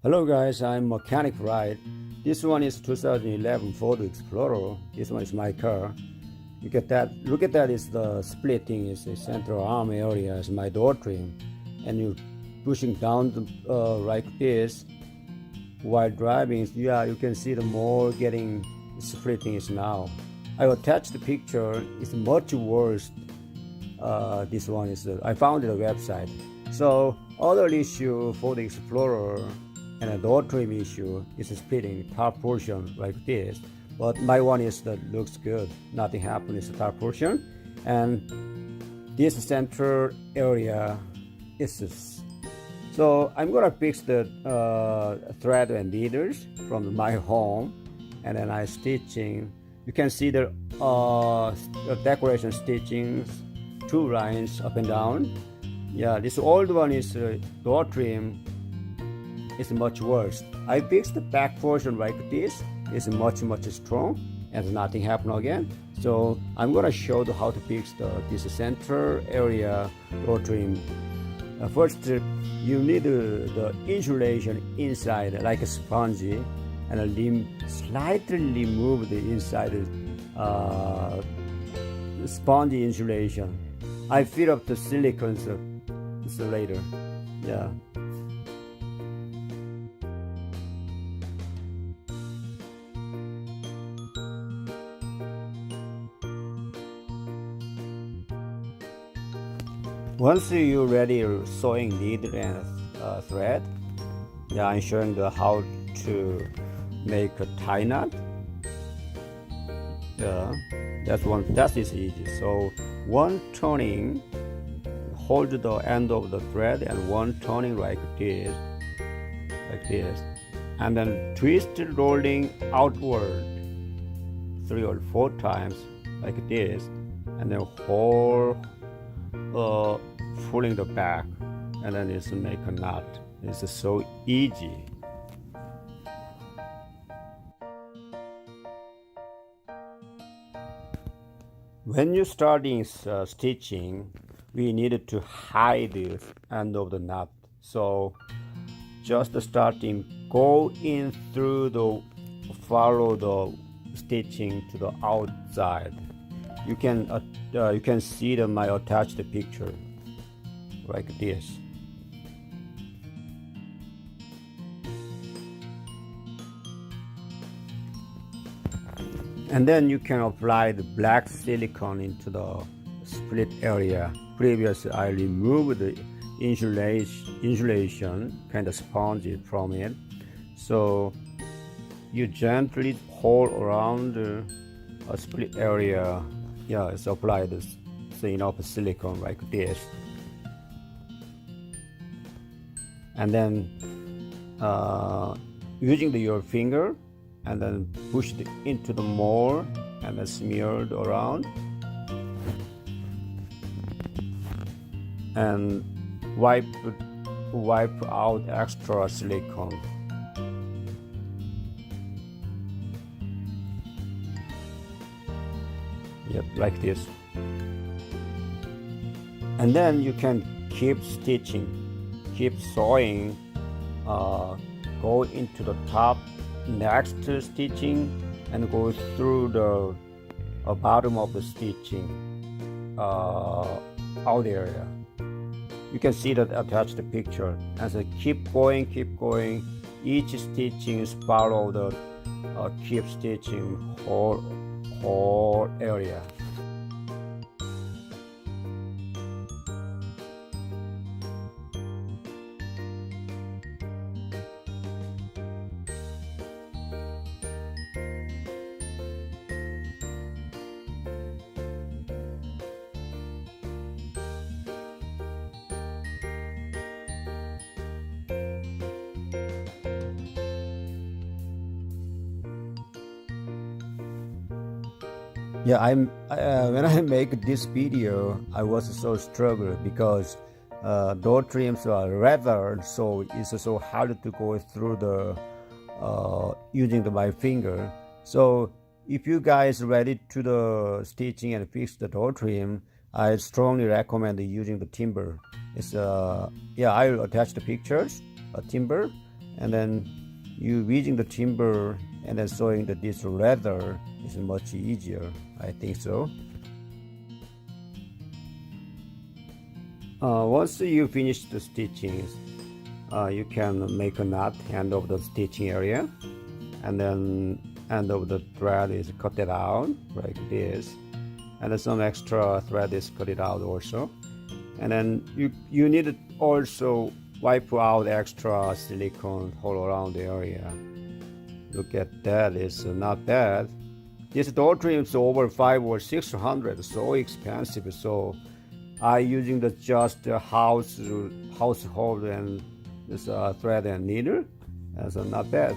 Hello guys, I'm Mechanic Ride. This one is 2011 Ford Explorer. This one is my car. Look at that is the splitting, is the central arm area is my door trim. And you're pushing down like this while driving. Yeah, you can see the more getting splitting is now. I attached the picture. It's much worse. This one is, I found it on the website. So other issue for the Explorer and a door trim issue is splitting top portion like this, but my one is that looks good, nothing happened, it's the top portion, and this center area is this. So I'm gonna fix the thread and needles from my home, and then I stitching. You can see the decoration stitchings, two lines up and down. Yeah, this old one is door trim. It's much worse. I fixed the back portion like this. It's much strong and nothing happened again. So I'm gonna show you how to fix this center area door trim. First, you need the insulation inside like a spongy, and slightly remove the inside spongy insulation. I fill up the silicone later. Yeah. Once you're ready sewing needle and thread, yeah, I'm showing how to make a tie knot. Yeah, that is easy. So one turning, hold the end of the thread, and one turning like this, and then twist rolling outward 3 or 4 times like this, and then hold pulling the back, and then it's make a knot. It's so easy. When you're starting stitching, we needed to hide the end of the knot. So just starting, go in through follow the stitching to the outside. You can see my attached picture like this. And then you can apply the black silicone into the split area. Previously, I removed the insulation kind of spongy from it. So you gently hold around a split area. Yeah, it's applied enough silicone like this. And then using your finger, and then push it into the mold, and then smeared around, and wipe out extra silicone. Yep, like this. And then you can keep stitching, keep sewing, go into the top next stitching, and go through the bottom of the stitching out area. You can see that attached picture. And so keep going. Each stitching is follow the keep stitching whole area. Yeah, when I make this video, I was so struggled because door trims are leather, so it's so hard to go through the using my finger. So if you guys ready to the stitching and fix the door trim, I strongly recommend using the timber. It's I'll attach the pictures, timber, and then you weeding the timber and then sewing this leather is much easier. I think so. Once you finish the stitching, you can make a knot end of the stitching area, and then end of the thread is cut it out like this, and then some extra thread is cut it out also. And then you need to also wipe out extra silicone all around the area. Look at that, it's not bad. This door trim is over 500 or 600, so expensive. So I using the just household and this thread and needle, so not bad.